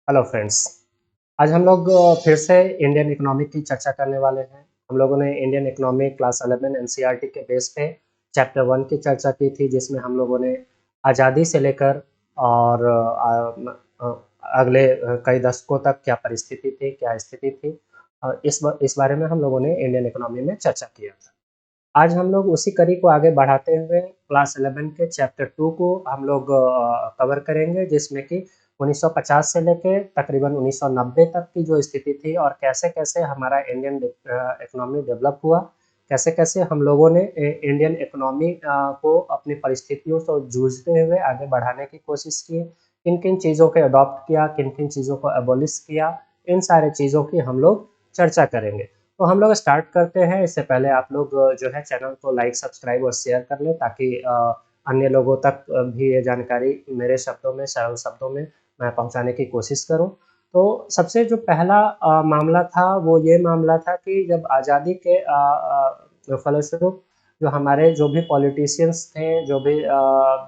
Hello friends. आज हम लोग फिर से इंडियन इकोनॉमिक की चर्चा करने वाले हैं। हम लोगों ने इंडियन इकोनॉमिक क्लास 11 एनसीईआरटी के बेस पे चैप्टर 1 की चर्चा की थी, जिसमें हम लोगों ने आज़ादी से लेकर और अगले कई दशकों तक क्या परिस्थिति थी, क्या स्थिति थी, इस बारे में हम लोगों ने इंडियन इकोनॉमी में चर्चा किया था। आज हम लोग उसी कड़ी को आगे बढ़ाते हुए क्लास 11 के चैप्टर 2 को हम लोग कवर करेंगे, जिसमें कि 1950 से लेके तकरीबन 1990 तक की जो स्थिति थी और कैसे-कैसे हमारा इंडियन इकोनॉमी डेवलप हुआ, कैसे-कैसे हम लोगों ने इंडियन इकोनॉमी को अपनी परिस्थितियों से जूझते हुए आगे बढ़ाने की कोशिश की, किन-किन चीज़ों को अडॉप्ट किया, किन-किन चीज़ों को एबॉलिश किया, इन सारे चीज़ों की हम लोग चर्चा करेंगे। तो हम लोग स्टार्ट करते हैं। इससे पहले आप लोग जो है चैनल को लाइक, सब्सक्राइब और शेयर कर लें, ताकि अन्य लोगों तक भी ये जानकारी मेरे शब्दों में, सरल शब्दों में मैं पहुंचाने की कोशिश करूं। तो सबसे जो पहला मामला था वो ये मामला था कि जब आज़ादी के फलस्वरूप जो हमारे जो भी पॉलिटिशियंस थे, जो भी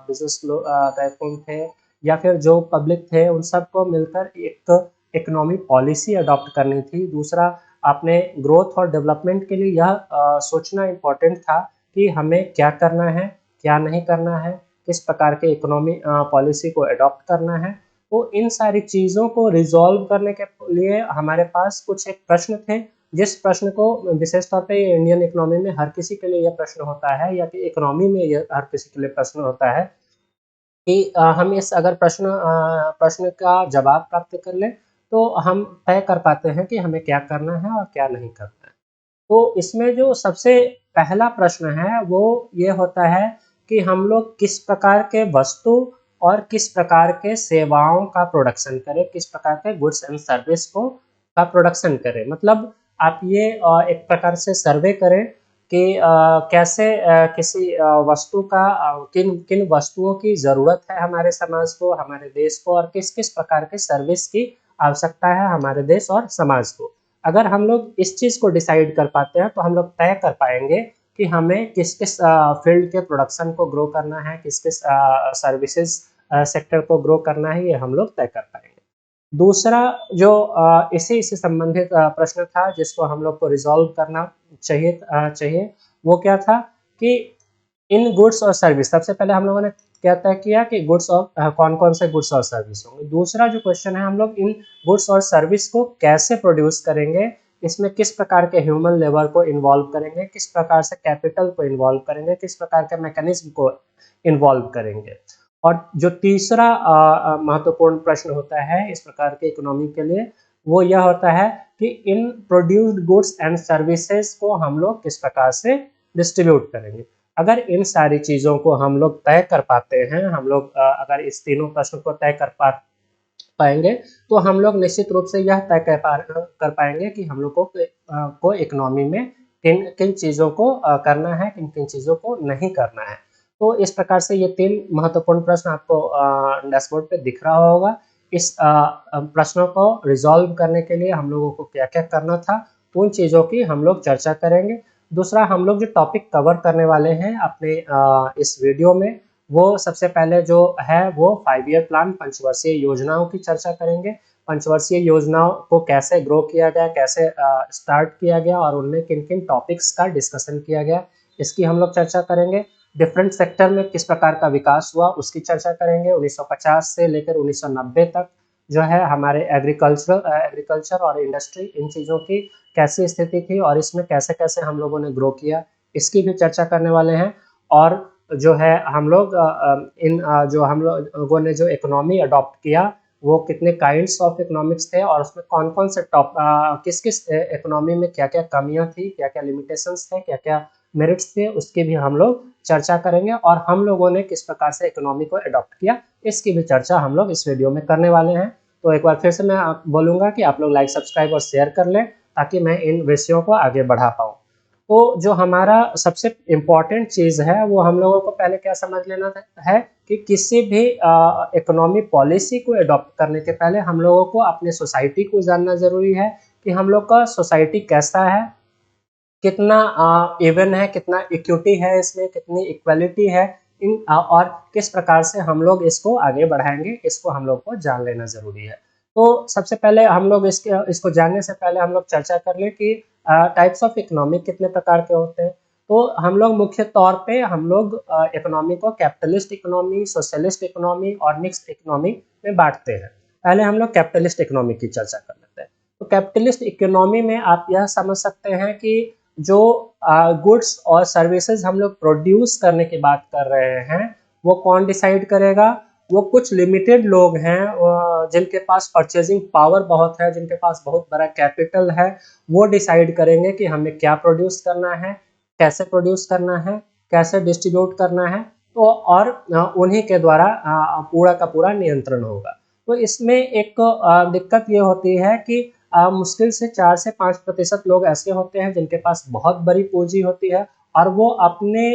बिजनेस टाइकून थे या फिर जो पब्लिक थे, उन सबको मिलकर एक इकोनॉमी पॉलिसी अडॉप्ट करनी थी। दूसरा, आपने ग्रोथ और डेवलपमेंट के लिए यह सोचना इम्पोर्टेंट था कि हमें क्या करना है, क्या नहीं करना है, किस प्रकार के इकोनॉमी पॉलिसी को अडॉप्ट करना है। तो इन सारी चीज़ों को रिजॉल्व करने के लिए हमारे पास कुछ एक प्रश्न थे, जिस प्रश्न को विशेष तौर पे इंडियन इकोनॉमी में हर किसी के लिए यह प्रश्न होता है, या कि इकोनॉमी में यह हर किसी के लिए प्रश्न होता है कि हम इस अगर प्रश्न का जवाब प्राप्त कर लें, तो हम तय कर पाते हैं कि हमें क्या करना है और क्या नहीं करना है। तो इसमें जो सबसे पहला प्रश्न है वो ये होता है कि हम लोग किस प्रकार के वस्तु और किस प्रकार के सेवाओं का प्रोडक्शन करें, किस प्रकार के गुड्स एंड सर्विस को का प्रोडक्शन करें। मतलब आप ये एक प्रकार से सर्वे करें कि कैसे किसी वस्तु का किन किन वस्तुओं की ज़रूरत है हमारे समाज को, हमारे देश को, और किस किस प्रकार के सर्विस की आवश्यकता है हमारे देश और समाज को। अगर हम लोग इस चीज़ को डिसाइड कर पाते हैं, तो हम लोग तय कर पाएंगे कि हमें किस किस फील्ड के प्रोडक्शन को ग्रो करना है, किस किस सर्विसेज सेक्टर को ग्रो करना है, ये हम लोग तय कर पाएंगे। दूसरा जो इसी से संबंधित प्रश्न था, जिसको हम लोग को रिजॉल्व करना चाहिए, वो क्या था कि इन गुड्स और सर्विस, सबसे पहले हम लोगों ने क्या तय किया कि गुड्स और कौन कौन से गुड्स और सर्विस होंगे। दूसरा जो क्वेश्चन है, हम लोग इन गुड्स और सर्विस को कैसे प्रोड्यूस करेंगे, इसमें किस प्रकार के ह्यूमन लेबर को इन्वॉल्व करेंगे, किस प्रकार से कैपिटल को इन्वॉल्व करेंगे, किस प्रकार के मैकेनिज्म को इन्वॉल्व करेंगे। और जो तीसरा महत्वपूर्ण प्रश्न होता है इस प्रकार के इकोनॉमी के लिए, वो यह होता है कि इन प्रोड्यूस्ड गुड्स एंड सर्विसेज को हम लोग किस प्रकार से डिस्ट्रीब्यूट करेंगे। अगर इन सारी चीज़ों को हम लोग तय कर पाते हैं, हम लोग अगर इस तीनों प्रश्न को तय कर पाएंगे, तो हम लोग निश्चित रूप से यह तय कर पाएंगे कि हम लोग को इकोनॉमी में किन किन चीज़ों को करना है, किन किन चीज़ों को नहीं करना है। तो इस प्रकार से ये तीन महत्वपूर्ण प्रश्न आपको डैशबोर्ड पे दिख रहा होगा। इस प्रश्नों को रिजॉल्व करने के लिए हम लोगों को क्या क्या करना था, उन चीज़ों की हम लोग चर्चा करेंगे। दूसरा, हम लोग जो टॉपिक कवर करने वाले हैं अपने इस वीडियो में, वो सबसे पहले जो है वो 5 ईयर प्लान, पंचवर्षीय योजनाओं की चर्चा करेंगे। पंचवर्षीय योजनाओं को कैसे ग्रो किया गया, कैसे स्टार्ट किया गया और उनमें किन किन टॉपिक्स का डिस्कशन किया गया, इसकी हम लोग चर्चा करेंगे। डिफरेंट सेक्टर में किस प्रकार का विकास हुआ, उसकी चर्चा करेंगे। 1950 से लेकर 1990 तक जो है हमारे एग्रीकल्चर और इंडस्ट्री, इन चीज़ों की कैसी स्थिति थी और इसमें कैसे कैसे हम लोगों ने ग्रो किया, इसकी भी चर्चा करने वाले हैं। और जो है हम लोग जो हम लोगों ने जो इकोनॉमी अडॉप्ट किया, वो कितने काइंड्स ऑफ इकोनॉमिक्स थे और उसमें कौन कौन से किस किस इकोनॉमी में क्या क्या कमियां थी, क्या क्या लिमिटेशंस थे, क्या क्या मेरिट्स थे, उसकी भी हम लोग चर्चा करेंगे। और हम लोगों ने किस प्रकार से इकोनॉमी को अडॉप्ट किया, इसकी भी चर्चा हम लोग इस वीडियो में करने वाले हैं। तो एक बार फिर से मैं बोलूँगा कि आप लोग लाइक, सब्सक्राइब और शेयर कर लें, ताकि मैं इन विषयों को आगे बढ़ा पाऊँ। तो जो हमारा सबसे इम्पॉर्टेंट चीज़ है, वो हम लोगों को पहले क्या समझ लेना है कि किसी भी इकोनॉमी पॉलिसी को अडॉप्ट करने के पहले हम लोगों को अपने सोसाइटी को जानना ज़रूरी है कि हम लोग का सोसाइटी कैसा है, कितना इवन है, कितना इक्विटी है, इसमें कितनी इक्वलिटी है, और किस प्रकार से हम लोग इसको आगे बढ़ाएंगे, इसको हम लोग को जान लेना ज़रूरी है। तो सबसे पहले हम लोग इसको जानने से पहले हम लोग चर्चा कर लें कि टाइप्स ऑफ इकोनॉमी कितने प्रकार के होते हैं। तो हम लोग मुख्य तौर पे हम लोग इकोनॉमी को कैपिटलिस्ट इकोनॉमी, सोशलिस्ट इकोनॉमी और मिक्स्ड इकोनॉमी में बांटते हैं। पहले हम लोग कैपिटलिस्ट इकोनॉमी की चर्चा कर लेते हैं। तो कैपिटलिस्ट इकोनॉमी में आप यह समझ सकते हैं कि जो गुड्स और सर्विसेज हम लोग प्रोड्यूस करने की बात कर रहे हैं, वो कौन डिसाइड करेगा? वो कुछ लिमिटेड लोग हैं जिनके पास परचेजिंग पावर बहुत है, जिनके पास बहुत बड़ा कैपिटल है, वो डिसाइड करेंगे कि हमें क्या प्रोड्यूस करना है, कैसे प्रोड्यूस करना है, कैसे डिस्ट्रीब्यूट करना है। तो और उन्हीं के द्वारा पूरा का पूरा नियंत्रण होगा। तो इसमें एक दिक्कत ये होती है कि मुश्किल से 4 से 5% लोग ऐसे होते हैं जिनके पास बहुत बड़ी पूंजी होती है और वो अपने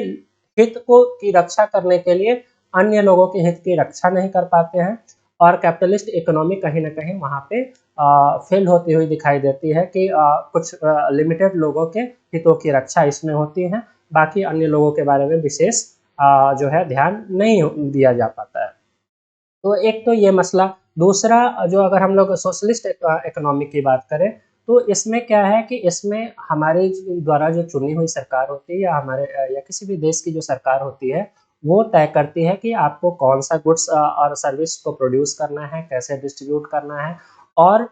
हित को की रक्षा करने के लिए अन्य लोगों के हित की रक्षा नहीं कर पाते हैं। और कैपिटलिस्ट इकोनॉमी कहीं ना कहीं वहाँ पे फेल होती हुई दिखाई देती है कि कुछ लिमिटेड लोगों के हितों की रक्षा इसमें होती है, बाकी अन्य लोगों के बारे में विशेष जो है ध्यान नहीं दिया जा पाता है। तो एक तो ये मसला। दूसरा, जो अगर हम लोग सोशलिस्ट इकोनॉमी की बात करें, तो इसमें क्या है कि इसमें हमारे द्वारा जो चुनी हुई सरकार होती है या हमारे या किसी भी देश की जो सरकार होती है, वो तय करती है कि आपको कौन सा गुड्स और सर्विस को प्रोड्यूस करना है, कैसे डिस्ट्रीब्यूट करना है। और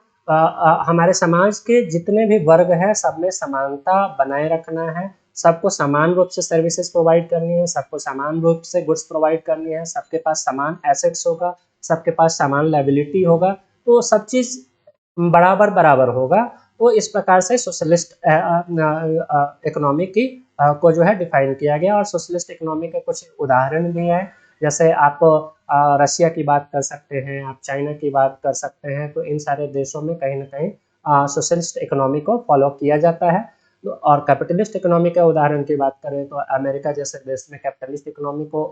हमारे समाज के जितने भी वर्ग हैं सब में समानता बनाए रखना है, सबको समान रूप से सर्विसेज प्रोवाइड करनी है, सबको समान रूप से गुड्स प्रोवाइड करनी है, सबके पास समान एसेट्स होगा, सबके पास समान लायबिलिटी होगा, तो सब चीज़ बराबर बराबर होगा। तो इस प्रकार से सोशलिस्ट इकोनॉमी की को जो है डिफाइन किया गया। और सोशलिस्ट इकोनॉमी के कुछ उदाहरण भी हैं, जैसे आप रशिया की बात कर सकते हैं, आप चाइना की बात कर सकते हैं। तो इन सारे देशों में कहीं ना कहीं सोशलिस्ट इकोनॉमी को फॉलो किया जाता है। और कैपिटलिस्ट इकोनॉमी के उदाहरण की बात करें तो अमेरिका जैसे देश में कैपिटलिस्ट इकोनॉमी को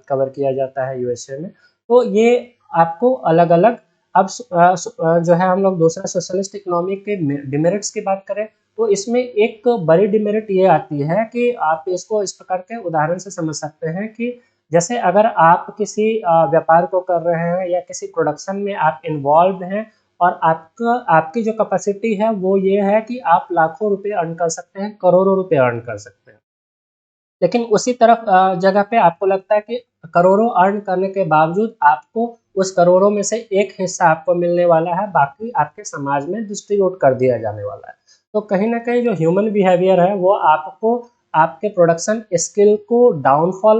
कवर किया जाता है, यूएसए में। तो ये आपको अलग अलग। अब जो है हम लोग दूसरा सोशलिस्ट इकोनॉमी के डिमेरिट्स की बात करें, तो इसमें एक बड़ी डिमेरिट ये आती है कि आप इसको इस प्रकार के उदाहरण से समझ सकते हैं कि जैसे अगर आप किसी व्यापार को कर रहे हैं या किसी प्रोडक्शन में आप इन्वॉल्व हैं और आपका आपकी जो कैपेसिटी है वो ये है कि आप लाखों रुपए अर्न कर सकते हैं, करोड़ों रुपए अर्न कर सकते हैं। लेकिन उसी तरफ जगह पे आपको लगता है कि करोड़ों अर्न करने के बावजूद आपको उस करोड़ों में से एक हिस्सा आपको मिलने वाला है, बाकी आपके समाज में डिस्ट्रीब्यूट कर दिया जाने वाला है। तो कहीं ना कहीं जो ह्यूमन बिहेवियर है वो आपको आपके प्रोडक्शन स्किल को डाउनफॉल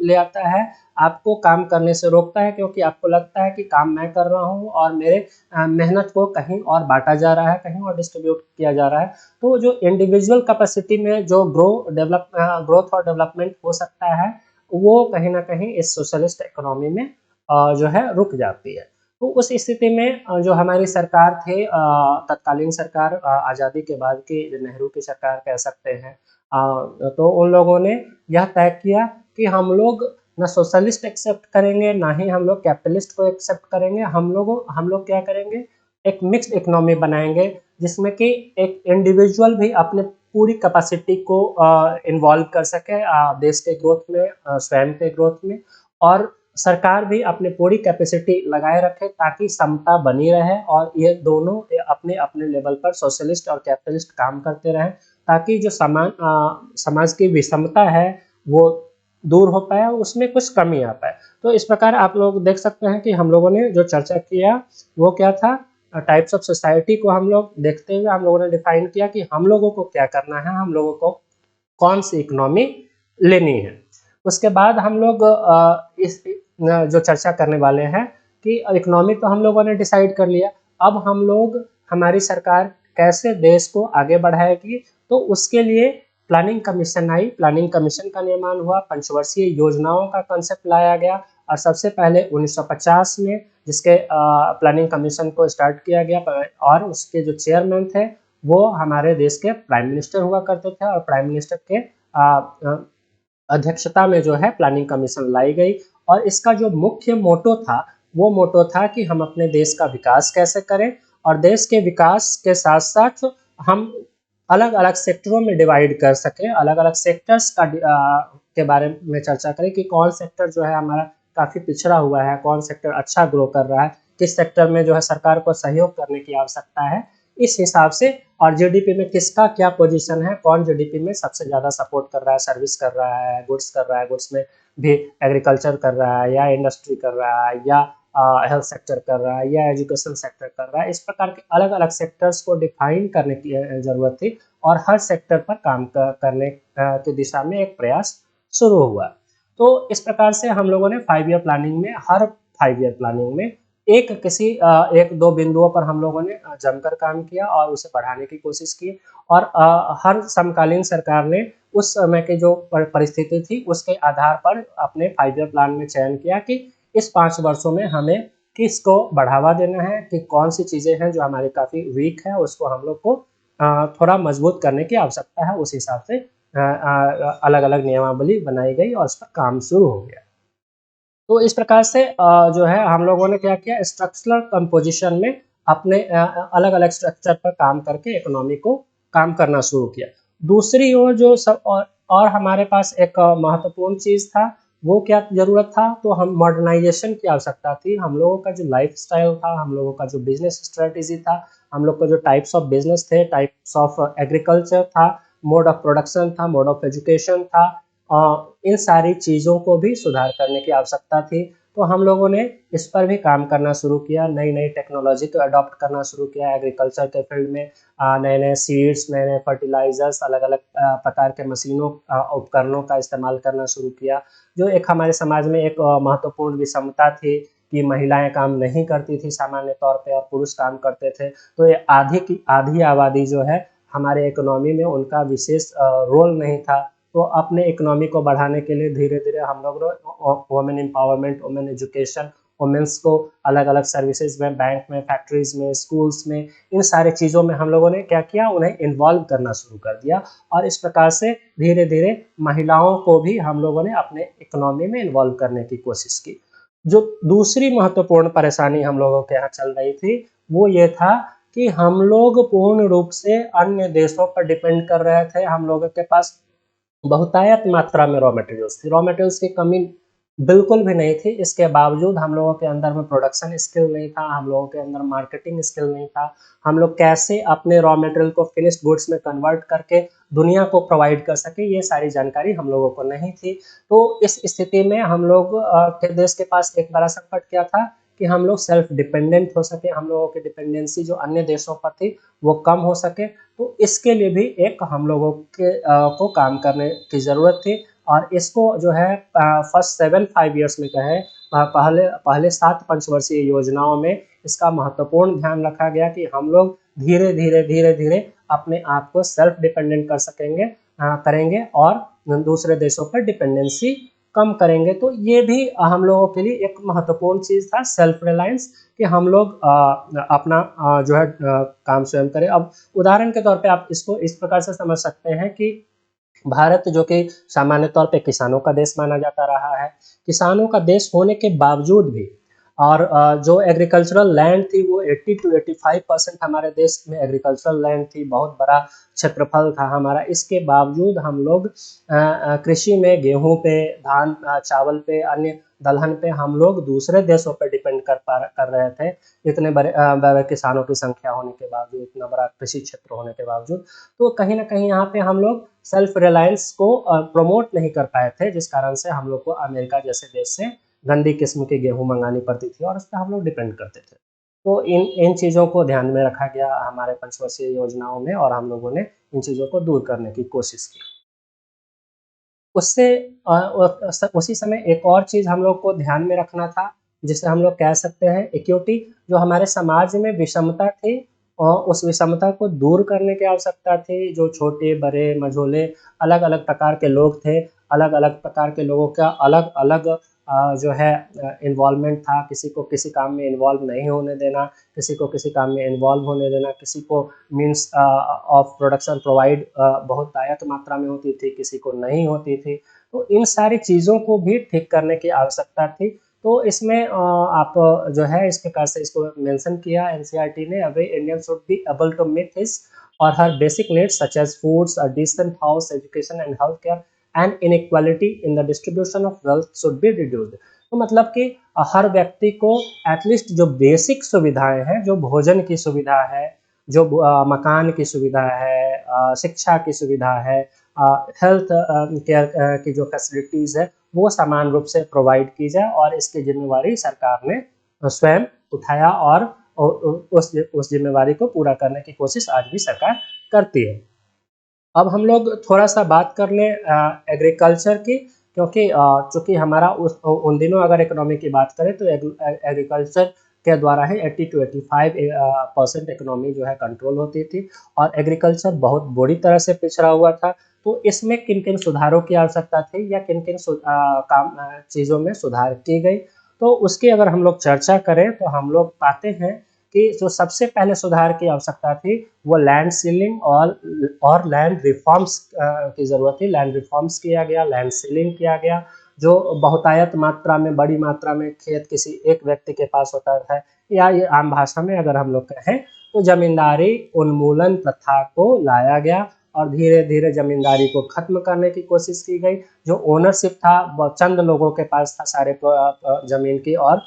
ले आता है, आपको काम करने से रोकता है, क्योंकि आपको लगता है कि काम मैं कर रहा हूँ और मेरे मेहनत को कहीं और बांटा जा रहा है, कहीं और डिस्ट्रीब्यूट किया जा रहा है। तो जो इंडिविजुअल कैपेसिटी में जो ग्रोथ और डेवलपमेंट हो सकता है, वो कहीं ना कहीं इस सोशलिस्ट इकोनॉमी में जो है रुक जाती है। तो उस स्थिति में जो हमारी सरकार थे, तत्कालीन सरकार, आज़ादी के बाद की नेहरू की सरकार कह सकते हैं, तो उन लोगों ने यह तय किया कि हम लोग ना सोशलिस्ट एक्सेप्ट करेंगे, ना ही हम लोग कैपिटलिस्ट को एक्सेप्ट करेंगे। हम लोग क्या करेंगे, एक मिक्स्ड इकोनॉमी बनाएंगे, जिसमें कि एक इंडिविजुअल भी अपने पूरी कैपेसिटी को इन्वॉल्व कर सके देश के ग्रोथ में, स्वयं के ग्रोथ में, और सरकार भी अपने पूरी कैपेसिटी लगाए रखे ताकि समता बनी रहे और ये दोनों अपने अपने लेवल पर सोशलिस्ट और कैपिटलिस्ट काम करते रहें, ताकि जो समाज की विषमता है वो दूर हो पाए, उसमें कुछ कमी आ पाए। तो इस प्रकार आप लोग देख सकते हैं कि हम लोगों ने जो चर्चा किया वो क्या था, टाइप्स ऑफ सोसाइटी को हम लोग देखते हुए हम लोगों ने डिफाइन किया कि हम लोगों को क्या करना है, हम लोगों को कौन सी इकोनॉमी लेनी है। उसके बाद हम लोग इस जो चर्चा करने वाले हैं कि इकोनॉमी तो हम लोगों ने डिसाइड कर लिया, अब हम लोग, हमारी सरकार कैसे देश को आगे बढ़ाएगी। तो उसके लिए प्लानिंग कमीशन आई, प्लानिंग कमीशन का निर्माण हुआ, पंचवर्षीय योजनाओं का कंसेप्ट लाया गया और सबसे पहले 1950 में जिसके प्लानिंग कमीशन को स्टार्ट किया गया, और उसके जो चेयरमैन थे वो हमारे देश के प्राइम मिनिस्टर हुआ करते थे, और प्राइम मिनिस्टर के अध्यक्षता में जो है प्लानिंग कमीशन लाई गई। और इसका जो मुख्य मोटो था वो मोटो था कि हम अपने देश का विकास कैसे करें, और देश के विकास के साथ साथ हम अलग अलग सेक्टरों में डिवाइड कर सकें, अलग अलग सेक्टर्स का के बारे में चर्चा करें कि कौन सेक्टर जो है हमारा काफ़ी पिछड़ा हुआ है, कौन सेक्टर अच्छा ग्रो कर रहा है, किस सेक्टर में जो है सरकार को सहयोग करने की आवश्यकता है, इस हिसाब से, और जीडीपी में किसका क्या पोजीशन है, कौन जीडीपी में सबसे ज़्यादा सपोर्ट कर रहा है, सर्विस कर रहा है, गुड्स कर रहा है, गुड्स में भी एग्रीकल्चर कर रहा है या इंडस्ट्री कर रहा है या हेल्थ सेक्टर कर रहा है या एजुकेशन सेक्टर कर रहा है। इस प्रकार के अलग अलग सेक्टर्स को डिफाइन करने की ज़रूरत थी और हर सेक्टर पर काम करने की दिशा में एक प्रयास शुरू हुआ। तो इस प्रकार से हम लोगों ने 5 ईयर प्लानिंग में, हर 5 ईयर प्लानिंग में एक दो बिंदुओं पर हम लोगों ने जमकर काम किया और उसे बढ़ाने की कोशिश की, और हर समकालीन सरकार ने उस समय की जो परिस्थिति थी उसके आधार पर अपने 5 ईयर प्लान में चयन किया कि इस 5 वर्षों में हमें किसको बढ़ावा देना है, कि कौन सी चीज़ें हैं जो हमारी काफ़ी वीक है, उसको हम लोग को थोड़ा मजबूत करने की आवश्यकता है। उस हिसाब से अलग अलग नियमावली बनाई गई और उस पर काम शुरू हो गया। तो इस प्रकार से जो है हम लोगों ने क्या किया, स्ट्रक्चरल कंपोजिशन में अपने अलग अलग स्ट्रक्चर पर काम करके इकोनॉमी को काम करना शुरू किया। दूसरी ओर जो सब और हमारे पास एक महत्वपूर्ण चीज़ था, वो क्या ज़रूरत था, तो हम मॉडर्नाइजेशन की आवश्यकता थी। हम लोगों का जो लाइफस्टाइल था, हम लोगों का जो बिजनेस स्ट्रेटेजी था, हम लोग का जो टाइप्स ऑफ बिजनेस थे, टाइप्स ऑफ एग्रीकल्चर था, मोड ऑफ प्रोडक्शन था, मोड ऑफ एजुकेशन था, इन सारी चीज़ों को भी सुधार करने की आवश्यकता थी। तो हम लोगों ने इस पर भी काम करना शुरू किया, नई नई टेक्नोलॉजी को अडॉप्ट करना शुरू किया एग्रीकल्चर के फील्ड में। नए नए सीड्स, नए नए फर्टिलाइजर्स, अलग अलग प्रकार के मशीनों, उपकरणों का इस्तेमाल करना शुरू किया। जो एक हमारे समाज में एक महत्वपूर्ण विषमता थी कि महिलाएं काम नहीं करती थी सामान्य तौर पे और पुरुष काम करते थे, तो ये आधी आबादी जो है हमारे इकोनॉमी में उनका विशेष रोल नहीं था। तो अपने इकोनॉमी को बढ़ाने के लिए धीरे धीरे हम लोग women empowerment, women education, women's को अलग अलग सर्विसेज में, बैंक में, फैक्ट्रीज में, स्कूल्स में, इन सारी चीज़ों में हम लोगों ने क्या किया, उन्हें इन्वॉल्व करना शुरू कर दिया। और इस प्रकार से धीरे धीरे महिलाओं को भी हम लोगों ने अपने इकोनॉमी में इन्वॉल्व करने की कोशिश की। जो दूसरी महत्वपूर्ण परेशानी हम लोगों के यहाँ चल रही थी, वो ये था कि हम लोग पूर्ण रूप से अन्य देशों पर डिपेंड कर रहे थे। हम लोगों के पास बहुतायत मात्रा में रॉ मटेरियल्स थी, रॉ मटेरियल्स की कमी बिल्कुल भी नहीं थी। इसके बावजूद हम लोगों के अंदर में प्रोडक्शन स्किल नहीं था, हम लोगों के अंदर मार्केटिंग स्किल नहीं था। हम लोग कैसे अपने रॉ मटेरियल को फिनिश्ड गुड्स में कन्वर्ट करके दुनिया को प्रोवाइड कर सके, ये सारी जानकारी हम लोगों को नहीं थी। तो इस स्थिति में हम लोग के देश के पास एक बड़ा संकट क्या था कि हम लोग सेल्फ डिपेंडेंट हो सके, हम लोगों की डिपेंडेंसी जो अन्य देशों पर थी वो कम हो सके। तो इसके लिए भी एक हम लोगों के को काम करने की ज़रूरत थी, और इसको जो है फर्स्ट 5 ईयर्स में कहे, पहले 7 पंचवर्षीय योजनाओं में इसका महत्वपूर्ण ध्यान रखा गया कि हम लोग धीरे धीरे अपने आप को सेल्फ डिपेंडेंट कर सकेंगे, करेंगे, और दूसरे देशों पर डिपेंडेंसी कम करेंगे। तो ये भी हम लोगों के लिए एक महत्वपूर्ण चीज़ था, सेल्फ रिलायंस, कि हम लोग अपना जो है काम स्वयं करें। अब उदाहरण के तौर पे आप इसको इस प्रकार से समझ सकते हैं कि भारत जो कि सामान्य तौर पे किसानों का देश माना जाता रहा है, किसानों का देश होने के बावजूद भी, और जो एग्रीकल्चरल लैंड थी वो 80 to 85% हमारे देश में एग्रीकल्चरल लैंड थी, बहुत बड़ा क्षेत्रफल था हमारा। इसके बावजूद हम लोग कृषि में गेहूं पे, धान, चावल पे, अन्य दलहन पे हम लोग दूसरे देशों पर डिपेंड कर रहे थे। इतने बड़े किसानों की संख्या होने के बावजूद, इतना बड़ा कृषि क्षेत्र होने के बावजूद, तो कहीं ना कहीं यहाँ पे हम लोग सेल्फ रिलायंस को प्रमोट नहीं कर पाए थे, जिस कारण से हम लोग को अमेरिका जैसे देश से गंदी किस्म की गेहूं मंगानी पड़ती थी और उस पर हम लोग डिपेंड करते थे। तो इन इन चीज़ों को ध्यान में रखा गया हमारे पंचवर्षीय योजनाओं में, और हम लोगों ने इन चीज़ों को दूर करने की कोशिश की। उससे उसी समय एक और चीज़ हम लोग को ध्यान में रखना था, जिसे हम लोग कह सकते हैं इक्विटी। जो हमारे समाज में विषमता थी और उस विषमता को दूर करने की आवश्यकता थी। जो छोटे, बड़े, मझोले, अलग अलग प्रकार के लोग थे, अलग अलग प्रकार के लोगों का अलग अलग जो है इन्वॉल्वमेंट था। किसी को किसी काम में इन्वॉल्व नहीं होने देना, किसी को किसी काम में इन्वॉल्व होने देना, किसी को मीन्स ऑफ प्रोडक्शन प्रोवाइड बहुत आयत मात्रा में होती थी, किसी को नहीं होती थी। तो इन सारी चीज़ों को भी ठीक करने की आवश्यकता थी। तो इसमें आप जो है इस प्रकार से इसको मेंशन किया एनसीईआरटी ने, every Indian should be able to meet his और her basic needs such as foods, a decent house, education and health care, and inequality in the distribution of wealth should be reduced। तो मतलब कि हर व्यक्ति को at least जो basic सुविधाएं हैं, जो भोजन की सुविधा है, जो मकान की सुविधा है, शिक्षा की सुविधा है, हेल्थ केयर की जो फैसिलिटीज़ है, वो समान रूप से प्रोवाइड की जाए, और इसकी जिम्मेवारी सरकार ने स्वयं उठाया, और उस जिम्मेवारी को पूरा करने की कोशिश आज भी सरकार करती है। अब हम लोग थोड़ा सा बात कर लें एग्रीकल्चर की, क्योंकि चूंकि हमारा उन दिनों अगर इकोनॉमी की बात करें तो एग्रीकल्चर के द्वारा ही 80 to 85% इकोनॉमी जो है कंट्रोल होती थी, और एग्रीकल्चर बहुत बुरी तरह से पिछड़ा हुआ था। तो इसमें किन किन सुधारों की आवश्यकता थी, या किन किन चीज़ों में सुधार की गई, तो उसकी अगर हम लोग चर्चा करें तो हम लोग पाते हैं कि जो सबसे पहले सुधार की आवश्यकता थी वो लैंड सीलिंग और लैंड रिफॉर्म्स की ज़रूरत थी। लैंड रिफॉर्म्स किया गया, लैंड सीलिंग किया गया। जो बहुतायत मात्रा में, बड़ी मात्रा में खेत किसी एक व्यक्ति के पास होता है, या ये आम भाषा में अगर हम लोग कहें तो जमींदारी उन्मूलन प्रथा को लाया गया, और धीरे धीरे जमींदारी को खत्म करने की कोशिश की गई। जो ओनरशिप था चंद लोगों के पास था सारे जमीन की, और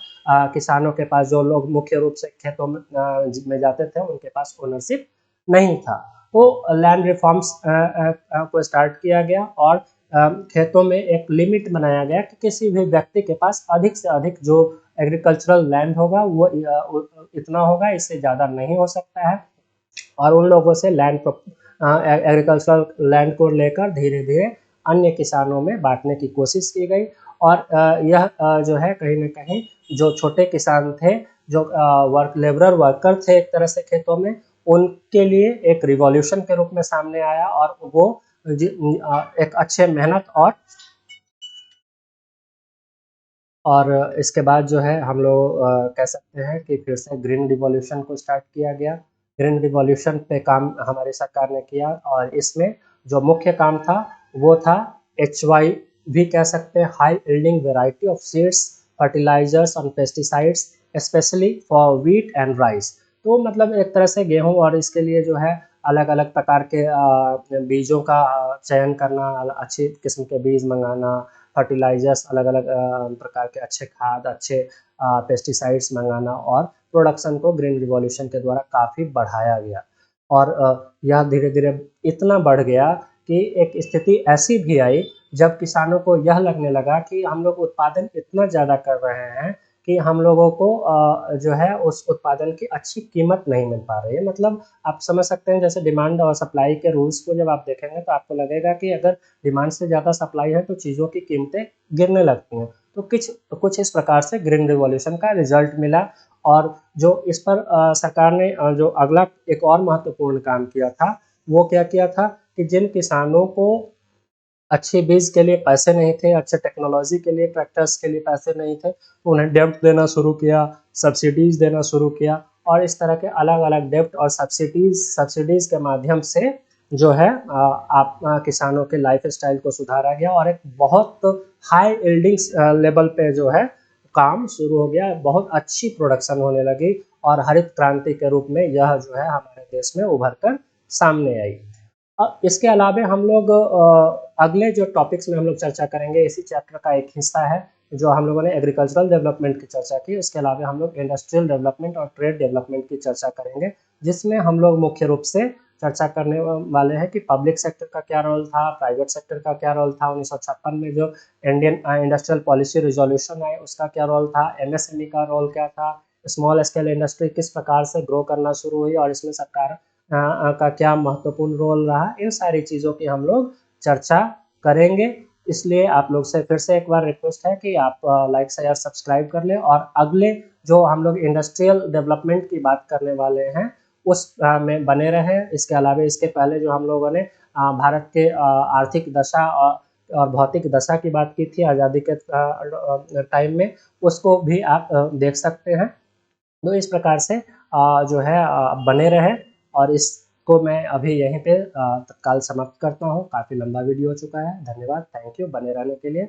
किसानों के पास, जो लोग मुख्य रूप से खेतों में जाते थे, उनके पास ओनरशिप नहीं था। तो लैंड रिफॉर्म्स को स्टार्ट किया गया, और खेतों में एक लिमिट बनाया गया कि किसी भी व्यक्ति के पास अधिक से अधिक जो एग्रीकल्चरल लैंड होगा वो इतना होगा, इससे ज़्यादा नहीं हो सकता है। और उन लोगों से एग्रीकल्चरल लैंड को लेकर धीरे धीरे अन्य किसानों में बांटने की कोशिश की गई। और यह जो है कहीं ना कहीं जो छोटे किसान थे, जो लेबरर वर्कर थे एक तरह से खेतों में, उनके लिए एक रिवॉल्यूशन के रूप में सामने आया, और वो एक अच्छे मेहनत और इसके बाद जो है हम लोग कह सकते हैं कि फिर से ग्रीन रिवॉल्यूशन को स्टार्ट किया गया। ग्रीन रिवॉल्यूशन पे काम हमारी सरकार ने किया, और इसमें जो मुख्य काम था वो था HY, भी कह सकते हैं, high yielding variety of seeds, fertilisers and pesticides, specially for wheat and rice. तो मतलब एक तरह से गेहूं और इसके लिए जो है अलग अलग प्रकार के बीजों का चयन करना, अच्छी किस्म के बीज मंगाना, फर्टिलाइजर्स, अलग अलग प्रकार के अच्छे खाद, अच्छे पेस्टिसाइड्स मंगाना, और प्रोडक्शन को ग्रीन रिवॉल्यूशन के द्वारा काफ़ी बढ़ाया गया। और यह धीरे धीरे इतना बढ़ गया कि एक स्थिति ऐसी भी आई जब किसानों को यह लगने लगा कि हम लोग उत्पादन इतना ज़्यादा कर रहे हैं कि हम लोगों को जो है उस उत्पादन की अच्छी कीमत नहीं मिल पा रही है। मतलब आप समझ सकते हैं, जैसे डिमांड और सप्लाई के रूल्स को जब आप देखेंगे तो आपको लगेगा कि अगर डिमांड से ज़्यादा सप्लाई है तो चीज़ों की कीमतें गिरने लगती हैं। तो कुछ इस प्रकार से ग्रीन रिवॉल्यूशन का रिजल्ट मिला। और जो इस पर सरकार ने जो अगला एक और महत्वपूर्ण काम किया था, वो क्या किया था कि जिन किसानों को अच्छे बीज के लिए पैसे नहीं थे, अच्छे टेक्नोलॉजी के लिए, ट्रैक्टर्स के लिए पैसे नहीं थे, तो उन्हें डेब्ट देना शुरू किया, सब्सिडीज देना शुरू किया, और इस तरह के अलग अलग डेब्ट और सब्सिडीज के माध्यम से जो है आप किसानों के लाइफ स्टाइल को सुधारा गया, और एक बहुत हाई यील्डिंग लेवल पे जो है काम शुरू हो गया। बहुत अच्छी प्रोडक्शन होने लगी, और हरित क्रांति के रूप में यह जो है हमारे देश में उभर कर सामने आई। अब इसके अलावे हम लोग अगले जो टॉपिक्स में हम लोग चर्चा करेंगे, इसी चैप्टर का एक हिस्सा है, जो हम लोगों ने एग्रीकल्चरल डेवलपमेंट की चर्चा की। उसके अलावा हम लोग इंडस्ट्रियल डेवलपमेंट और ट्रेड डेवलपमेंट की चर्चा करेंगे, जिसमें हम लोग मुख्य रूप से चर्चा करने वाले हैं कि पब्लिक सेक्टर का क्या रोल था, प्राइवेट सेक्टर का क्या रोल था, 1956 में जो इंडियन इंडस्ट्रियल पॉलिसी रिजोल्यूशन आए उसका क्या रोल था, MSME का रोल क्या था, स्मॉल स्केल इंडस्ट्री किस प्रकार से ग्रो करना शुरू हुई, और इसमें सरकार का क्या महत्वपूर्ण रोल रहा, इन सारी चीज़ों की हम लोग चर्चा करेंगे। इसलिए आप लोग से फिर से एक बार रिक्वेस्ट है कि आप लाइक शेयर सब्सक्राइब कर लें, और अगले जो हम लोग इंडस्ट्रियल डेवलपमेंट की बात करने वाले हैं उस में बने रहें। इसके अलावा इसके पहले जो हम लोगों ने भारत के आर्थिक दशा और भौतिक दशा की बात की थी आज़ादी के टाइम में, उसको भी आप देख सकते हैं। तो इस प्रकार से जो है बने रहे, और इसको मैं अभी यहीं पे तत्काल समाप्त करता हूँ। काफ़ी लंबा वीडियो हो चुका है। धन्यवाद, थैंक यू बने रहने के लिए।